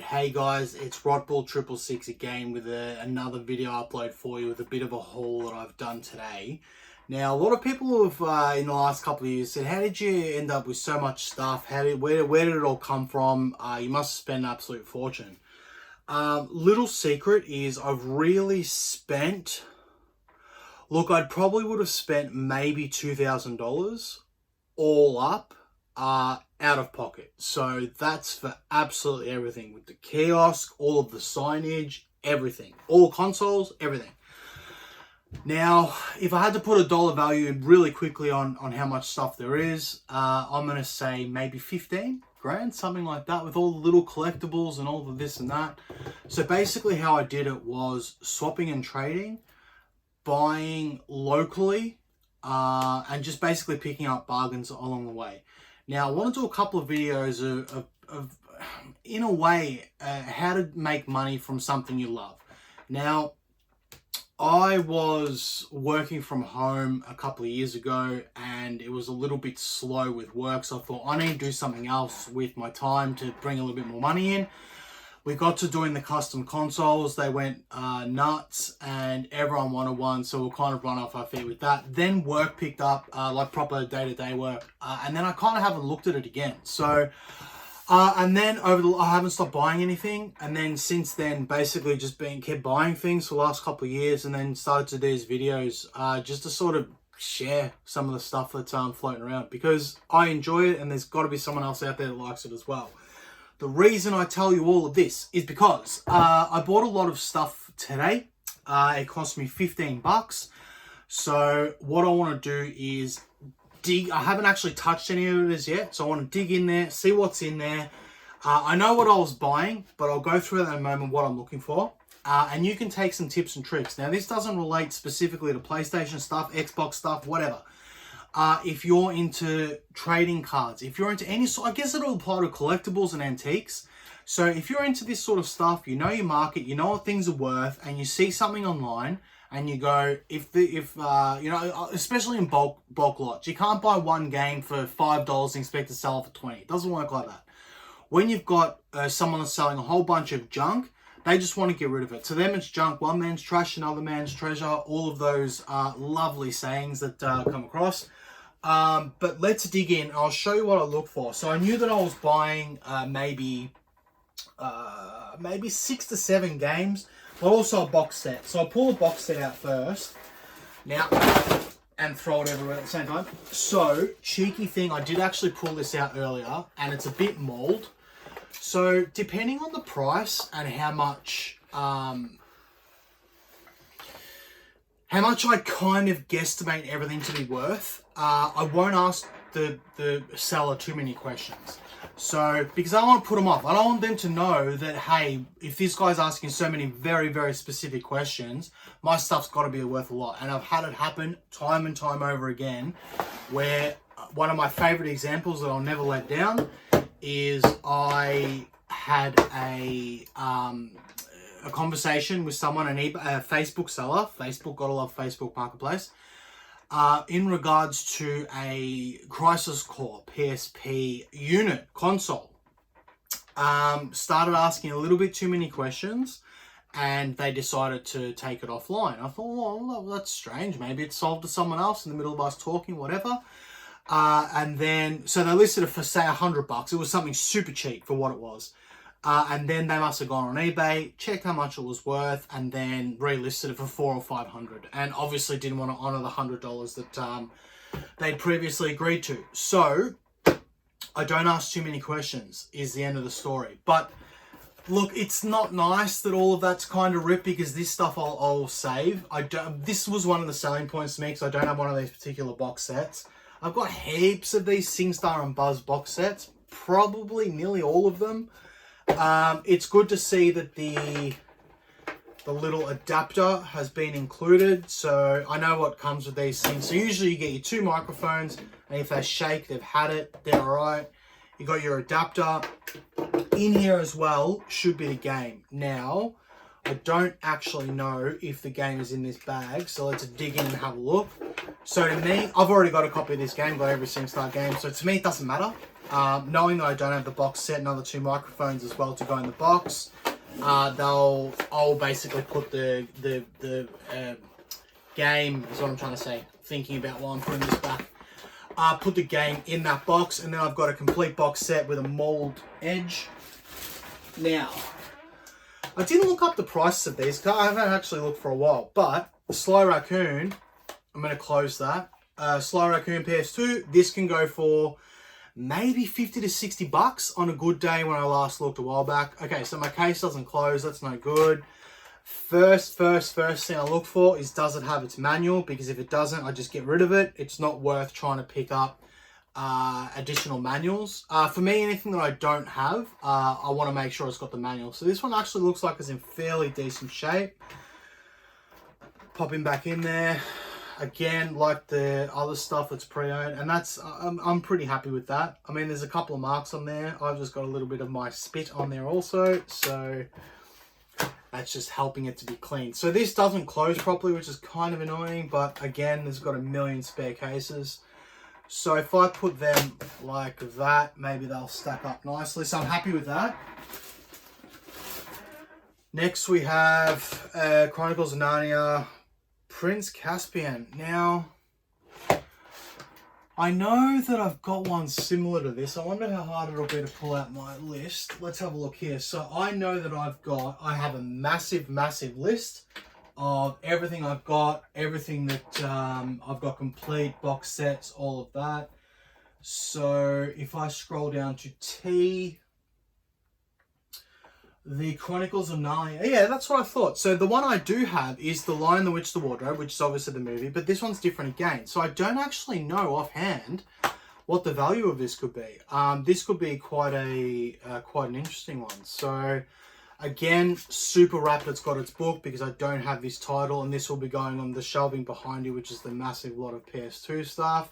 Hey guys, it's Rodbull666 again with another video upload for you with a bit of a haul that I've done today. Now, a lot of people have in the last couple of years said, how did you end up with so much stuff? Where did it all come from? You must spend an absolute fortune. Little secret is I've really spent, look, I probably would have spent maybe $2,000 all up out of pocket. So that's for absolutely everything, with the kiosk, all of the signage, everything, all consoles, everything. Now, if I had to put a dollar value really quickly on how much stuff there is, I'm going to say maybe 15 grand, something like that, with all the little collectibles and all of this and that. So basically how I did it was swapping and trading, buying locally, and just basically picking up bargains along the way. Now, I want to do a couple of videos of in a way, how to make money from something you love. Now, I was working from home a couple of years ago and it was a little bit slow with work. So I thought I need to do something else with my time to bring a little bit more money in. We got to doing the custom consoles. They went nuts and everyone wanted one. So we'll kind of run off our feet with that. Then work picked up, like proper day-to-day work. And then I kind of haven't looked at it again. So, and then I haven't stopped buying anything. And then since then, basically just kept buying things for the last couple of years, and then started to do these videos just to sort of share some of the stuff that's floating around, because I enjoy it and there's got to be someone else out there that likes it as well. The reason I tell you all of this is because I bought a lot of stuff today. It cost me 15 bucks. So what I want to do is dig. I haven't actually touched any of it as yet. So I want to dig in there, see what's in there. I know what I was buying, but I'll go through in a moment what I'm looking for. And you can take some tips and tricks. Now, this doesn't relate specifically to PlayStation stuff, Xbox stuff, whatever. If you're into trading cards, if you're into any sort, I guess it'll apply to collectibles and antiques. So if you're into this sort of stuff, you know your market, you know what things are worth, and you see something online and you go, you know, especially in bulk lots, you can't buy one game for $5 and expect to sell it for 20. It doesn't work like that. When you've got someone that's selling a whole bunch of junk, they just want to get rid of it. To them, it's junk. One man's trash, another man's treasure. All of those lovely sayings that come across. But let's dig in. I'll show you what I look for. So I knew that I was buying maybe 6 to 7 games, but also a box set. So I'll pull the box set out first. Now, and throw it everywhere at the same time. So, cheeky thing, I did actually pull this out earlier, and it's a bit mold. So, depending on the price and how much I kind of guesstimate everything to be worth, I won't ask the seller too many questions. So, because I don't want to put them off. I don't want them to know that, hey, if this guy's asking so many very, very specific questions, my stuff's got to be worth a lot. And I've had it happen time and time over again, where one of my favorite examples that I'll never let down is I had a conversation with someone, a Facebook seller. Facebook, gotta love Facebook Marketplace. In regards to a Crisis Core PSP unit console. Started asking a little bit too many questions and they decided to take it offline. I thought, well, that's strange. Maybe it's sold to someone else in the middle of us talking, whatever. And then, so they listed it for, say, $100. It was something super cheap for what it was. And then they must have gone on eBay, checked how much it was worth, and then relisted it for $400 or $500. And obviously didn't want to honor the $100 that they'd previously agreed to. So I don't ask too many questions is the end of the story. But look, it's not nice that all of that's kind of ripped, because this stuff I'll save. This was one of the selling points to me, because I don't have one of these particular box sets. I've got heaps of these SingStar and Buzz box sets, probably nearly all of them. It's good to see that the little adapter has been included, so I know what comes with these things. So usually you get your 2 microphones, and if they shake, they've had it, they're alright. You got your adapter. In here as well should be the game. Now, I don't actually know if the game is in this bag, so let's dig in and have a look. So to me, I've already got a copy of this game, got every SingStar game, so to me it doesn't matter. Knowing that I don't have the box set and other 2 microphones as well to go in the box, I'll basically put the game, is what I'm trying to say, thinking about while I'm putting this back. Put the game in that box, and then I've got a complete box set with a mold edge. Now, I didn't look up the prices of these, because I haven't actually looked for a while, but Sly Raccoon, I'm going to close that. Sly Raccoon PS2, this can go for maybe 50 to 60 bucks on a good day when I last looked a while back. Okay, so my case doesn't close, that's no good. First thing I look for is, does it have its manual? Because if it doesn't, I just get rid of it. It's not worth trying to pick up additional manuals. For me, anything that I don't have, I want to make sure it's got the manual. So this one actually looks like it's in fairly decent shape. Popping back in there. Again, like the other stuff that's pre-owned, and that's I'm pretty happy with that. I mean, there's a couple of marks on there. I've just got a little bit of my spit on there also, so that's just helping it to be clean. So this doesn't close properly, which is kind of annoying, but again, there's got a million spare cases. So if I put them like that, maybe they'll stack up nicely. So I'm happy with that. Next we have Chronicles of Narnia, Prince Caspian. Now, I know that I've got one similar to this. I wonder how hard it'll be to pull out my list. Let's have a look here. So I know that I have a massive list of everything I've got, everything that I've got, complete box sets, all of that. So if I scroll down to T, the Chronicles of Narnia. Yeah, that's what I thought. So the one I do have is The Lion, the Witch, the Wardrobe, which is obviously the movie, but this one's different again. So I don't actually know offhand what the value of this could be. This could be quite an interesting one. So again, super wrapped. It's got its book because I don't have this title, and this will be going on the shelving behind you, which is the massive lot of PS2 stuff.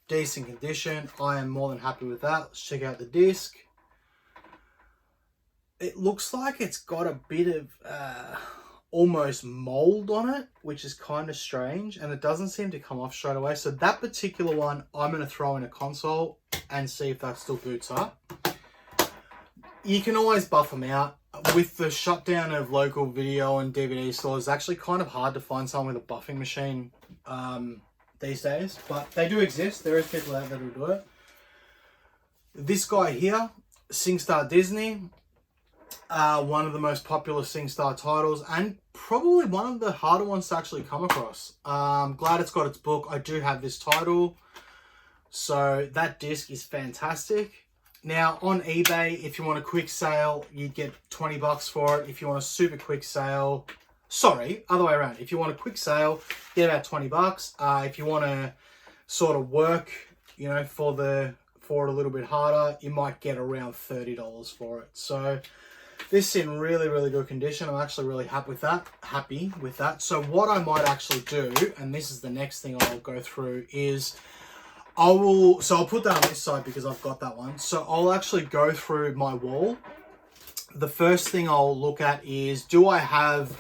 Decent condition. I am more than happy with that. Let's check out the disc. It looks like it's got a bit of almost mold on it, which is kind of strange, and it doesn't seem to come off straight away. So that particular one, I'm going to throw in a console and see if that still boots up. You can always buff them out. With the shutdown of local video and DVD stores, it's actually kind of hard to find someone with a buffing machine these days, but they do exist. There is people out there who do it. This guy here, SingStar Disney. One of the most popular SingStar titles, and probably one of the harder ones to actually come across. Glad it's got its book. I do have this title, so that disc is fantastic. Now on eBay, if you want a quick sale, you'd get 20 bucks for it. If you want a super quick sale, sorry, other way around. If you want a quick sale, get about 20 bucks. If you want to sort of work, you know, for it a little bit harder, you might get around $30 for it. So this is in really good condition. I'm actually really happy with that. So what I might actually do, and this is the next thing I'll go through, is I'll put that on this side because I've got that one. So I'll actually go through my wall. The first thing I'll look at is, do I have,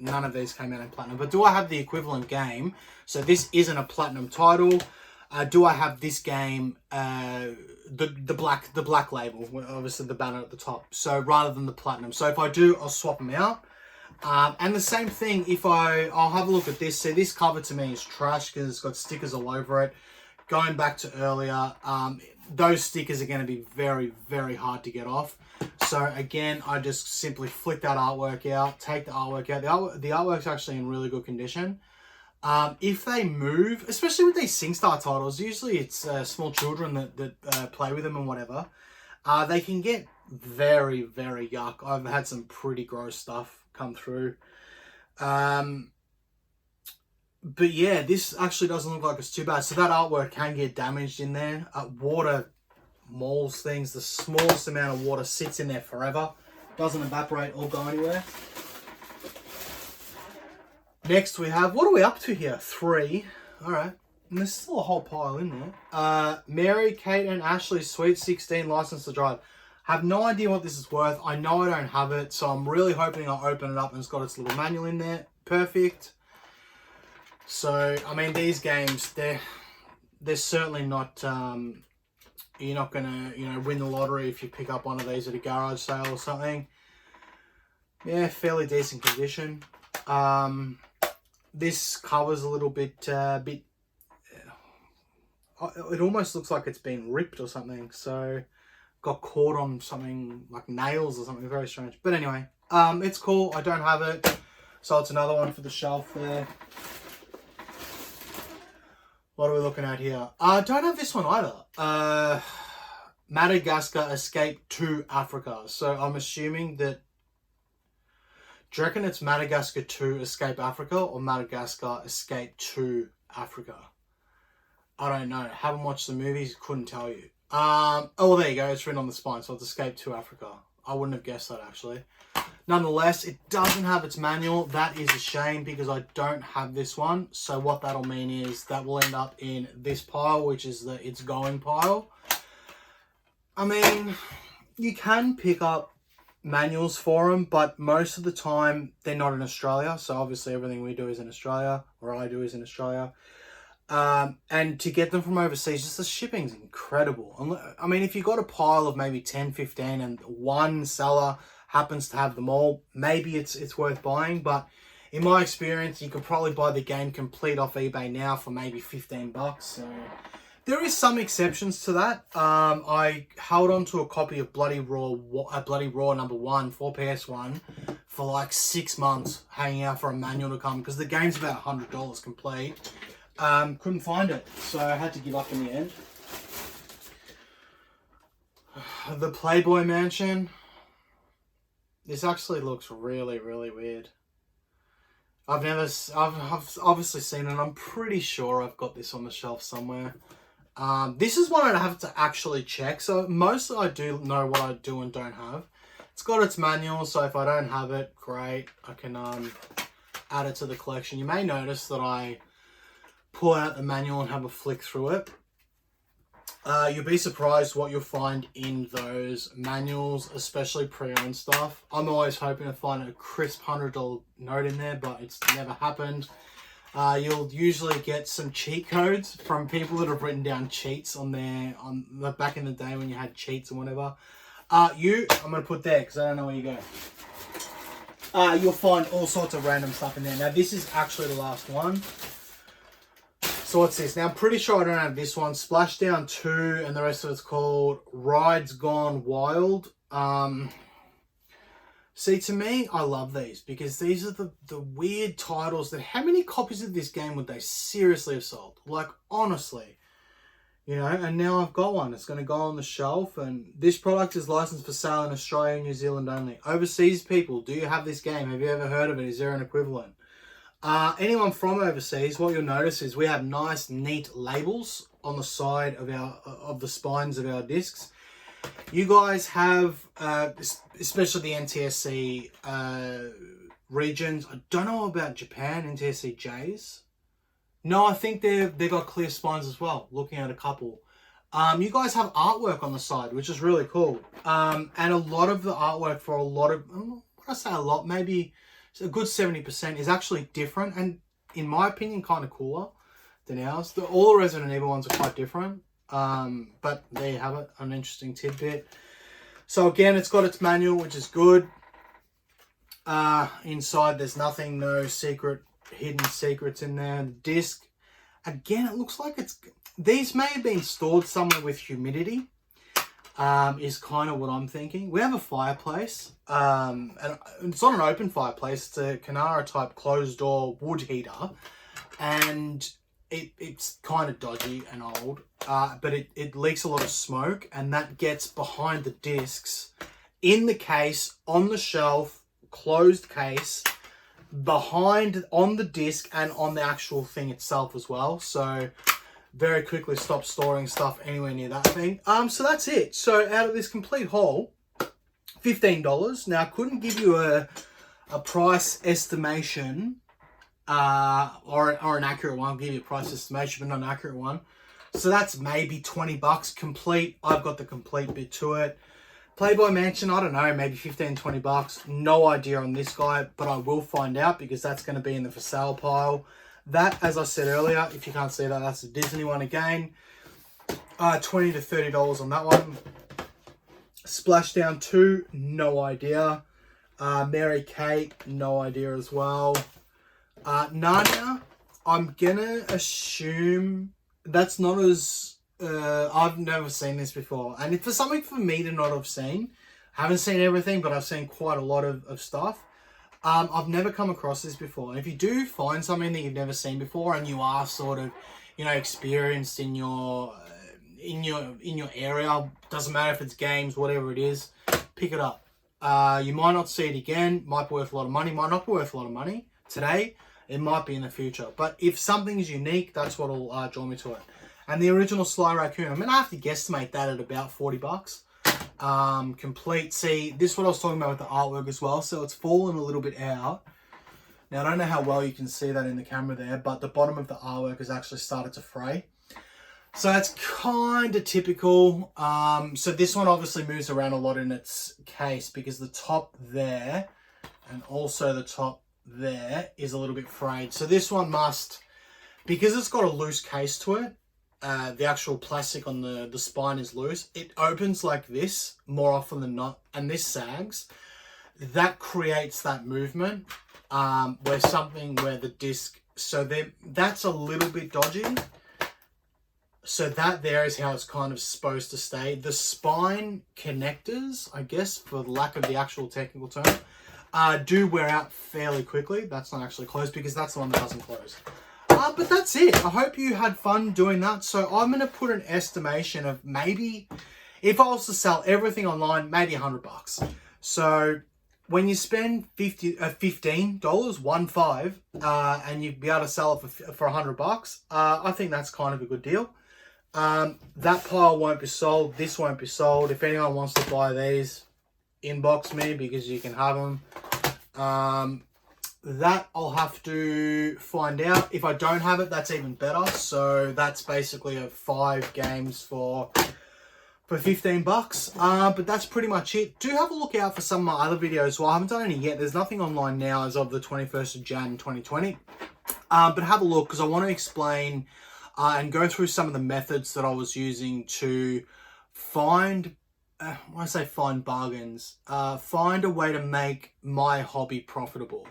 none of these came out in platinum, but do I have the equivalent game? So this isn't a platinum title. Do I have this game, the black label, obviously the banner at the top, so rather than the platinum. So if I do, I'll swap them out. And the same thing, I'll have a look at this. See, this cover to me is trash because it's got stickers all over it. Going back to earlier, those stickers are going to be very hard to get off. So again, I just simply flick that artwork out, take the artwork out. The artwork's actually in really good condition. If they move, especially with these SingStar titles, usually it's small children that play with them and whatever, they can get very yuck. I've had some pretty gross stuff come through. But yeah, this actually doesn't look like it's too bad. So that artwork can get damaged in there. Water mauls things. The smallest amount of water sits in there forever. Doesn't evaporate or go anywhere. Next we have, what are we up to here? 3. All right. And there's still a whole pile in there. Mary, Kate and Ashley's Sweet 16 License to Drive. Have no idea what this is worth. I know I don't have it, so I'm really hoping I'll open it up and it's got its little manual in there. Perfect. So, I mean, these games, they're certainly not You're not gonna, win the lottery if you pick up one of these at a garage sale or something. Yeah, fairly decent condition. This cover's a little bit, it almost looks like it's been ripped or something. So got caught on something like nails or something, very strange. But anyway, it's cool. I don't have it, so it's another one for the shelf there. What are we looking at here? I don't have this one either. Madagascar Escape to Africa. So I'm assuming that, do you reckon it's Madagascar 2 Escape Africa or Madagascar Escape to Africa? I don't know. Haven't watched the movies, couldn't tell you. Oh, there you go. It's written on the spine, so it's Escape to Africa. I wouldn't have guessed that, actually. Nonetheless, it doesn't have its manual. That is a shame because I don't have this one. So what that'll mean is that will end up in this pile, which is the It's Going pile. I mean, you can pick up manuals for them, but most of the time they're not in Australia. So obviously everything we do is in Australia, or I do is in Australia. And to get them from overseas, just the shipping's incredible. I mean, if you've got a pile of maybe 10, 15 and one seller happens to have them all, maybe it's worth buying. But in my experience, you could probably buy the game complete off eBay now for maybe $15. So there is some exceptions to that. I held on to a copy of Bloody Raw #1 for PS1 for like 6 months, hanging out for a manual to come because the game's about $100 complete. Couldn't find it, so I had to give up in the end. The Playboy Mansion. This actually looks really, really weird. I've obviously seen it. I'm pretty sure I've got this on the shelf somewhere. This is one I'd have to actually check. So mostly I do know what I do and don't have. It's got its manual, so if I don't have it, great. I can add it to the collection. You may notice that I pull out the manual and have a flick through it. You'll be surprised what you'll find in those manuals, especially pre-owned stuff. I'm always hoping to find a crisp $100 note in there, but it's never happened. You'll usually get some cheat codes from people that have written down cheats on back in the day when you had cheats and whatever. I'm going to put there because I don't know where you go. You'll find all sorts of random stuff in there. Now, this is actually the last one. So what's this? Now, I'm pretty sure I don't have this one. Splashdown 2, and the rest of it's called Rides Gone Wild. See, to me, I love these because these are the weird titles that... How many copies of this game would they seriously have sold? Like, honestly. And now I've got one. It's going to go on the shelf, and this product is licensed for sale in Australia and New Zealand only. Overseas people, do you have this game? Have you ever heard of it? Is there an equivalent? Anyone from overseas, what you'll notice is we have nice, neat labels on the side of the spines of our discs. You guys have, especially the NTSC regions. I don't know about Japan, NTSC-Js. No, I think they've got clear spines as well, looking at a couple. You guys have artwork on the side, which is really cool. And a lot of the artwork for a lot of, when I say a lot, maybe a good 70% is actually different and, in my opinion, kind of cooler than ours. All the Resident Evil ones are quite different. But there you have it, an interesting tidbit. So again, it's got its manual, which is good. Inside, there's nothing, no hidden secrets in there. The disc, again, it looks like these may have been stored somewhere with humidity. Is kind of what I'm thinking. We have a fireplace, and it's not an open fireplace. It's a Canara type closed door wood heater, and it's kind of dodgy and old, but it leaks a lot of smoke, and that gets behind the discs, in the case, on the shelf, closed case, behind on the disc and on the actual thing itself as well. So very quickly stop storing stuff anywhere near that thing. So that's it. So out of this complete haul, $15. Now, I couldn't give you a price estimation or an accurate one. I'll give you a price estimation, but not an accurate one. So that's maybe $20 complete. I've got the complete bit to it. Playboy Mansion, I don't know, maybe $15, $20. No idea on this guy, but I will find out because that's going to be in the for sale pile. That, as I said earlier, if you can't see that, that's the Disney one again. $20 to $30 on that one. Splashdown 2, no idea. Mary Kate, no idea as well. Narnia, I'm gonna assume that's not as... I've never seen this before. And for something for me to not have seen, I haven't seen everything, but I've seen quite a lot of stuff. I've never come across this before. And if you do find something that you've never seen before and you are sort of, you know, experienced in your area, doesn't matter if it's games, whatever it is, pick it up. You might not see it again, might be worth a lot of money, might not be worth a lot of money today, it might be in the future. But if something is unique, that's what will draw me to it. And the original Sly Raccoon, I'm gonna have to guesstimate that at about $40. Complete. See, this is what I was talking about with the artwork as well, so it's fallen a little bit out. Now, I don't know how well you can see that in the camera there, but the bottom of the artwork has actually started to fray. So that's kind of typical. So this one obviously moves around a lot in its case because the top there and also the top there is a little bit frayed. So this one must, because it's got a loose case to it, the actual plastic on the spine is loose. It opens like this more often than not, and this sags. That creates that movement where the disc, so that's a little bit dodgy. So that there is how it's kind of supposed to stay. The spine connectors, I guess, for lack of the actual technical term, do wear out fairly quickly. That's not actually closed because that's the one that doesn't close. But that's it. I hope you had fun doing that. So I'm going to put an estimation of maybe, if I was to sell everything online, maybe $100. So when you spend $15, 15, and you'd be able to sell it for $100, I think that's kind of a good deal. That pile won't be sold. This won't be sold. If anyone wants to buy these, inbox me because you can have them. That I'll have to find out. If I don't have it, that's even better. So that's basically 5 games for $15. But that's pretty much it. Do have a look out for some of my other videos. Well, I haven't done any yet. There's nothing online now as of the 21st of Jan 2020. But have a look because I want to explain and go through some of the methods that I was using to find, when I say find bargains, find a way to make my hobby profitable.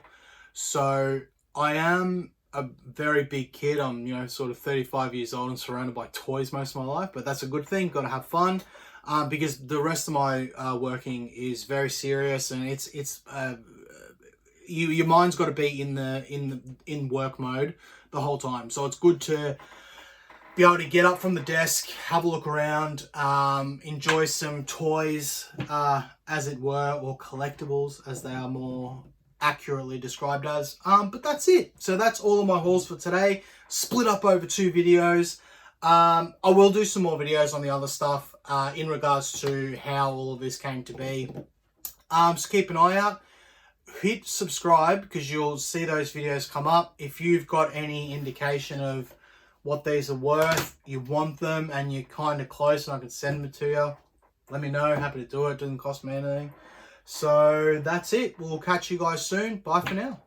So I am a very big kid. I'm, you know, sort of 35 years old and surrounded by toys most of my life, but that's a good thing. Got to have fun because the rest of my working is very serious, and your mind's got to be in work mode the whole time. So it's good to be able to get up from the desk, have a look around, enjoy some toys, as it were, or collectibles as they are more accurately described as. But that's it. So that's all of my hauls for today, split up over 2 videos. I will do some more videos on the other stuff in regards to how all of this came to be. So keep an eye out. Hit subscribe because you'll see those videos come up. If you've got any indication of what these are worth, you want them, and you're kind of close and I can send them to you, let me know. Happy to do it. Doesn't cost me anything. So that's it. We'll catch you guys soon. Bye for now.